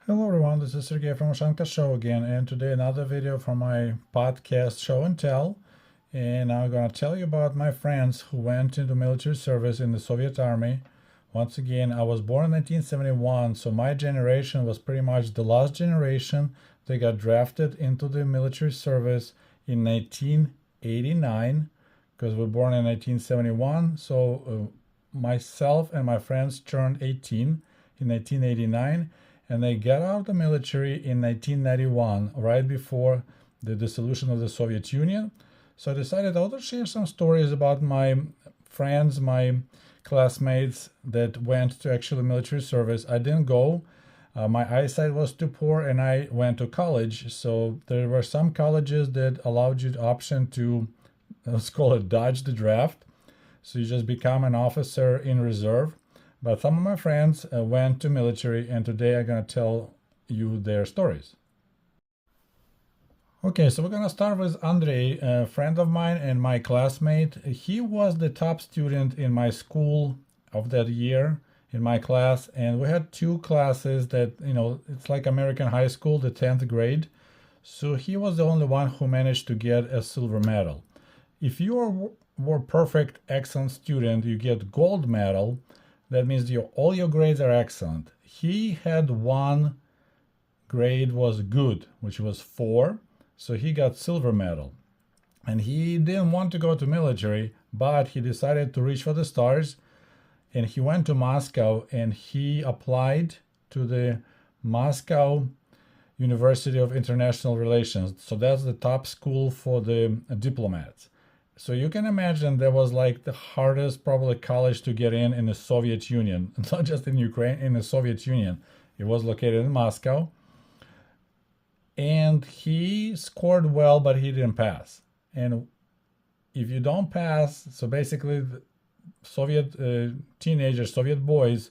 Hello everyone, this is Sergey from Ushanka Show again, and today another video from my podcast Show and Tell. And I'm gonna tell you about my friends who went into military service in the Soviet Army. Once again, I was born in 1971, so my generation was pretty much the last generation that got drafted into the military service in 1989, because we were born in 1971. So myself and my friends turned 18 in 1989, and they got out of the military in 1991, right before the dissolution of the Soviet Union. So I decided I would share some stories about my friends, my classmates that went to actually military service. I didn't go. My eyesight was too poor, and I went to college. So there were some colleges that allowed you the option to, let's call it, dodge the draft. So you just become an officer in reserve. But some of my friends went to military, and today I'm gonna tell you their stories. Okay, so we're gonna start with Andrei, a friend of mine and my classmate. He was the top student in my school of that year in my class, and we had two classes that, it's like American high school, the 10th grade. So he was the only one who managed to get a silver medal. If you were perfect, excellent student, you get gold medal. That means all your grades are excellent. He had one grade was good, which was 4, so he got silver medal. And he didn't want to go to military, but he decided to reach for the stars, and he went to Moscow and he applied to the Moscow University of International Relations. So that's the top school for the diplomats. So you can imagine that was like the hardest probably college to get in the Soviet Union, not just in Ukraine, in the Soviet Union. It was located in Moscow. And he scored well, but he didn't pass. And if you don't pass, so basically the Soviet teenagers, Soviet boys,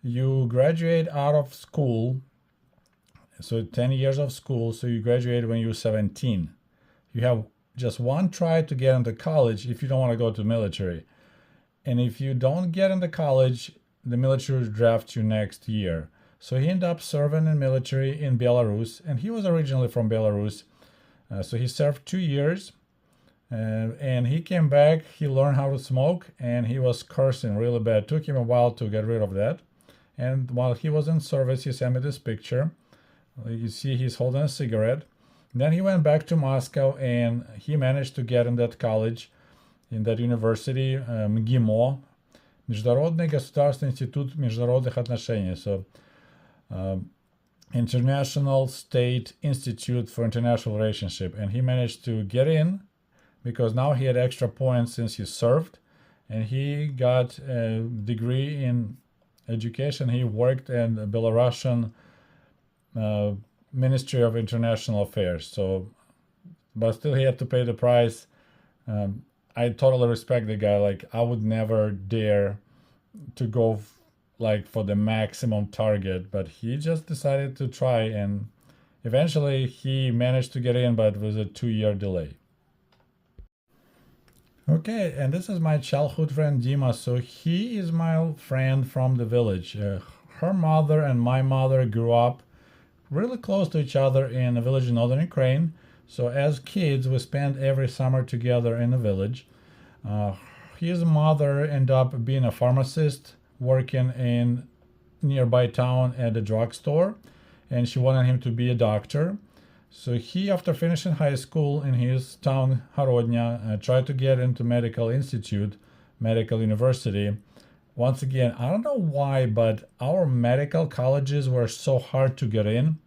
you graduate out of school, so 10 years of school, so you graduate when you're 17. You have just one try to get into college if you don't want to go to military. And if you don't get into college, the military will draft you next year. So he ended up serving in military in Belarus, and he was originally from Belarus. So he served 2 years, and he came back. He learned how to smoke, and he was cursing really bad. It took him a while to get rid of that. And while he was in service, he sent me this picture. You see he's holding a cigarette. Then he went back to Moscow, and he managed to get in that college, in that university, МГИМО, Международный государственный институт международных отношений. So, International State Institute for International Relationship. And he managed to get in because now he had extra points since he served, and he got a degree in education. He worked in the Belarusian Ministry of International Affairs. So, but still he had to pay the price. I totally respect the guy. Like, I would never dare to go like for the maximum target, but he just decided to try, and eventually he managed to get in, but it was a 2-year delay. Okay, and this is my childhood friend Dimma. So he is my friend from the village. Her mother and my mother grew up really close to each other in a village in northern Ukraine. So as kids, we spent every summer together in the village. His mother ended up being a pharmacist working in nearby town at a drugstore, and she wanted him to be a doctor. So he, after finishing high school in his town, Horodnya, tried to get into medical institute, medical university. Once again, I don't know why, but our medical colleges were so hard to get in.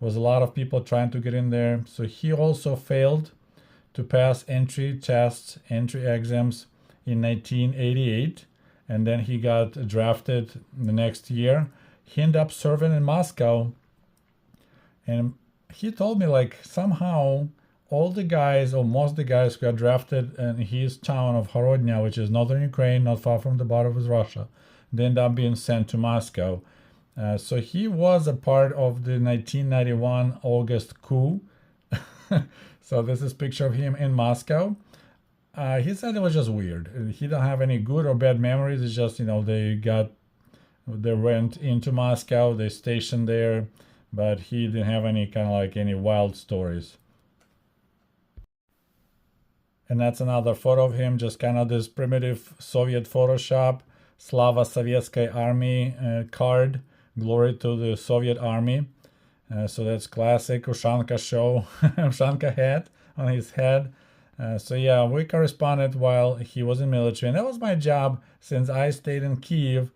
There was a lot of people trying to get in there. So he also failed to pass entry tests, entry exams in 1988. And then he got drafted the next year. He ended up serving in Moscow. And he told me, like, somehow all the guys, or most of the guys who got drafted in his town of Horodnya, which is northern Ukraine, not far from the border with Russia, they ended up being sent to Moscow. So he was a part of the 1991 August coup. So this is a picture of him in Moscow. He said it was just weird. He don't have any good or bad memories. It's just, they got They went into Moscow, they stationed there, but he didn't have any kind of like any wild stories. And that's another photo of him, just kind of this primitive Soviet Photoshop, Slava Sovetskaya Army card, glory to the Soviet Army. So that's classic Ushanka Show, Ushanka hat on his head. So yeah, we corresponded while he was in military, and that was my job since I stayed in Kiev.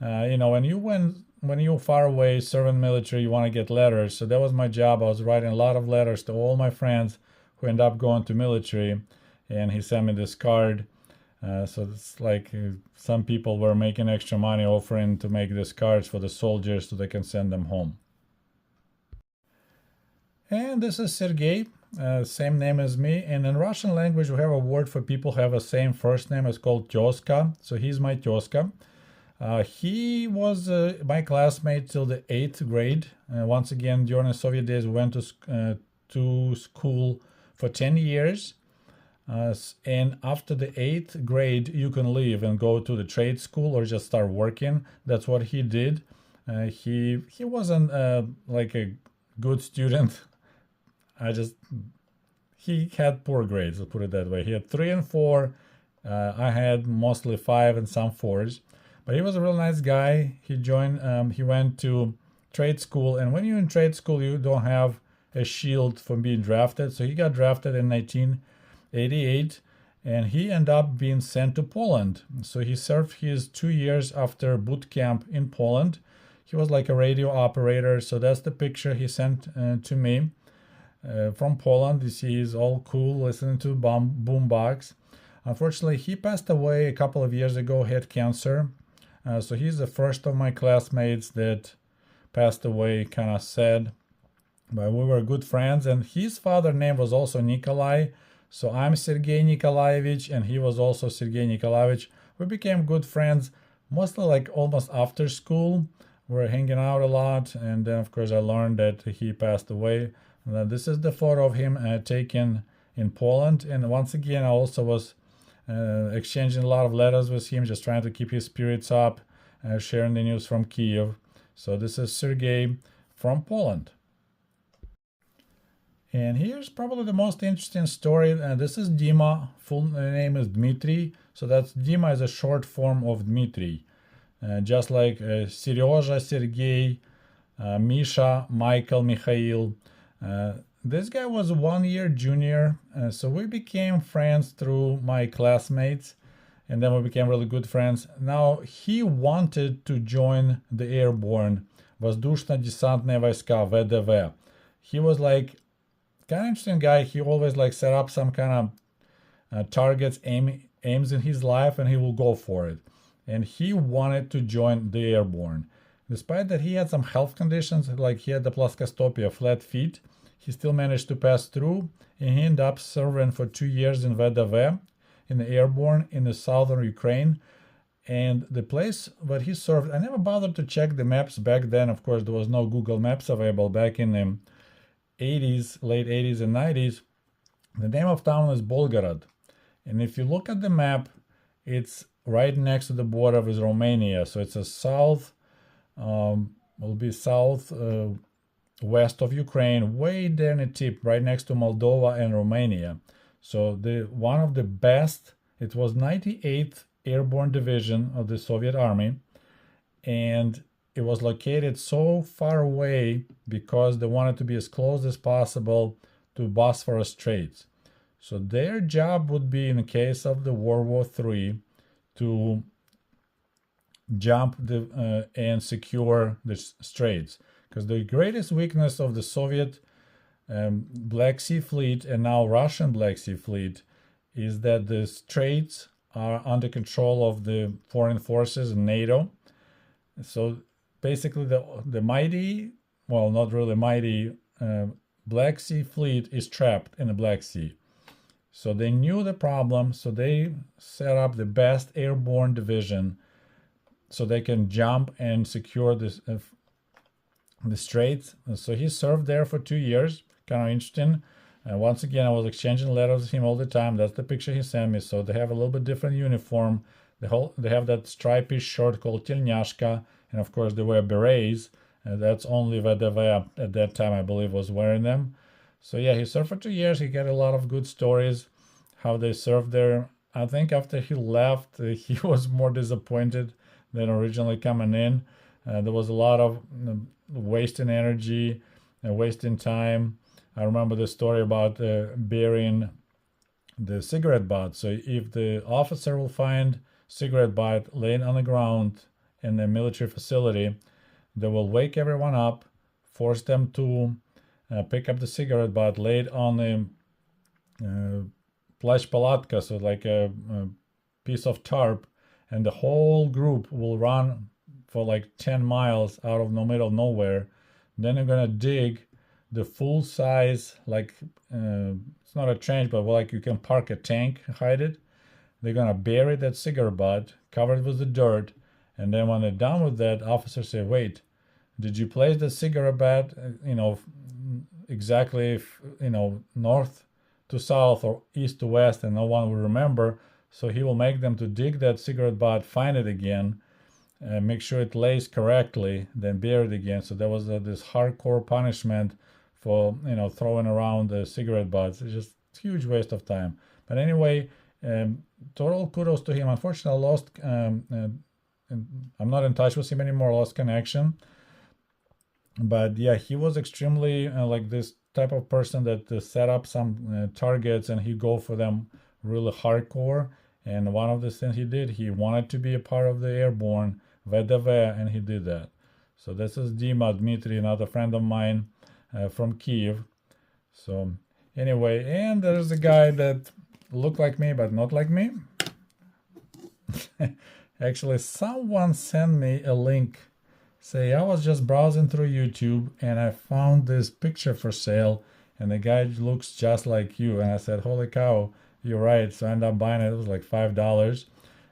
When you're far away serving military, you want to get letters. So that was my job. I was writing a lot of letters to all my friends who end up going to military, and he sent me this card. So it's like some people were making extra money offering to make these cards for the soldiers so they can send them home. And this is Sergey, same name as me. And in Russian language, we have a word for people who have the same first name. It's called tezka. So he's my tezka. He was my classmate till the 8th grade. Once again, during the Soviet days, we went to school for 10 years. And after the 8th grade, you can leave and go to the trade school or just start working. That's what he did. He wasn't like a good student. He had poor grades, let's put it that way. He had 3 and 4. I had mostly 5 and some 4s. But he was a real nice guy. He went to trade school. And when you're in trade school, you don't have a shield from being drafted. So he got drafted in 1988. And he ended up being sent to Poland. So he served his 2 years after boot camp in Poland. He was like a radio operator. So that's the picture he sent to me. From Poland. You see he's all cool listening to boombox. Unfortunately, he passed away a couple of years ago, had cancer. So he's the first of my classmates that passed away, kind of sad. But we were good friends, and his father's name was also Nikolai. So I'm Sergey Nikolaevich, and he was also Sergey Nikolaevich. We became good friends, mostly like almost after school. We were hanging out a lot, and then of course I learned that he passed away. This is the photo of him taken in Poland. And once again, I also was exchanging a lot of letters with him, just trying to keep his spirits up, sharing the news from Kiev. So this is Sergey from Poland. And here's probably the most interesting story. This is Dimma. Full name is Dmitry. So that's Dimma is a short form of Dmitry. Just like Serежа, Sergey, Misha, Michael, Mikhail. This guy was 1 year junior, so we became friends through my classmates, and then we became really good friends. Now he wanted to join the Airborne, Воздушно-десантные войска, VDV. He was like kind of interesting guy. He always like set up some kind of targets, aims in his life, and he will go for it. And he wanted to join the Airborne. Despite that he had some health conditions, like he had the ploscostopia, flat feet, he still managed to pass through, and he ended up serving for 2 years in VDV, in the Airborne, in the southern Ukraine. And the place where he served, I never bothered to check the maps back then. Of course, there was no Google Maps available back in the 80s, late 80s and 90s. The name of town is Bolgorod. And if you look at the map, it's right next to the border with Romania. So it's a west of Ukraine, way there in the tip, right next to Moldova and Romania. So one of the best, it was 98th Airborne Division of the Soviet Army, and it was located so far away because they wanted to be as close as possible to Bosphorus Straits. So their job would be, in the case of the World War III, to jump and secure the straits. Because the greatest weakness of the Soviet Black Sea Fleet and now Russian Black Sea Fleet is that the straits are under control of the foreign forces in NATO. So basically the mighty, well, not really mighty, Black Sea Fleet is trapped in the Black Sea. So they knew the problem, so they set up the best airborne division so they can jump and secure this the straits. So he served there for 2 years, kind of interesting. Once again, I was exchanging letters with him all the time. That's the picture he sent me. So they have a little bit different uniform. They have that stripy shirt called Telnyashka, and of course they wear berets. That's only VDV at that time, I believe, was wearing them. So yeah, he served for 2 years. He got a lot of good stories how they served there. I think after he left, he was more disappointed than originally coming in. There was a lot of wasting energy and wasting time. I remember the story about burying the cigarette butt. So if the officer will find cigarette butt laying on the ground in a military facility, they will wake everyone up, force them to pick up the cigarette butt, lay it on the plashch palatka, so like a piece of tarp, and the whole group will run for like 10 miles out of the middle of nowhere. Then they're gonna dig the full size, like it's not a trench, but like you can park a tank, hide it. They're gonna bury that cigarette butt, covered with the dirt, and then when they're done with that, officers say, "Wait, did you place the cigarette butt, exactly, north to south or east to west?" And no one will remember. So he will make them to dig that cigarette butt, find it again, make sure it lays correctly, then bury it again. So there was this hardcore punishment for throwing around the cigarette butts. It's just a huge waste of time. But anyway, total kudos to him. Unfortunately, I lost. I'm not in touch with him anymore. Lost connection. But yeah, he was extremely like this type of person that set up some targets and he go for them really hardcore. And one of the things he did, he wanted to be a part of the Airborne VDV, and he did that. So this is Dimma, Dmitry, another friend of mine from Kiev. So anyway, and there's a guy that looked like me but not like me. Actually, someone sent me a link. Say, I was just browsing through YouTube and I found this picture for sale and the guy looks just like you. And I said, holy cow, you're right. So I ended up buying it. It was like $5.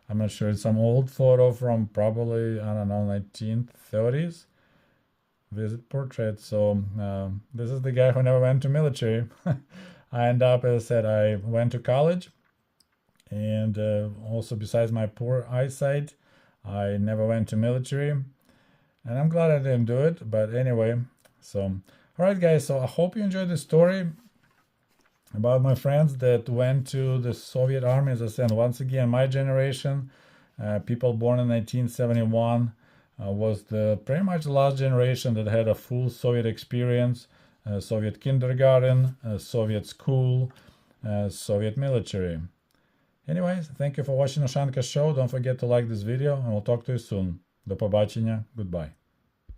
I'm not sure. It's some old photo from probably, I don't know, 1930s. Visit portrait. So this is the guy who never went to military. I end up, as I said, I went to college. And also besides my poor eyesight, I never went to military. And I'm glad I didn't do it. But anyway, so, all right, guys. So I hope you enjoyed the story about my friends that went to the Soviet army. As I said, once again, my generation, people born in 1971, was the pretty much the last generation that had a full Soviet experience, Soviet kindergarten, Soviet school, Soviet military. Anyways, thank you for watching Ushanka Show. Don't forget to like this video, and we'll talk to you soon. До побачення. Goodbye.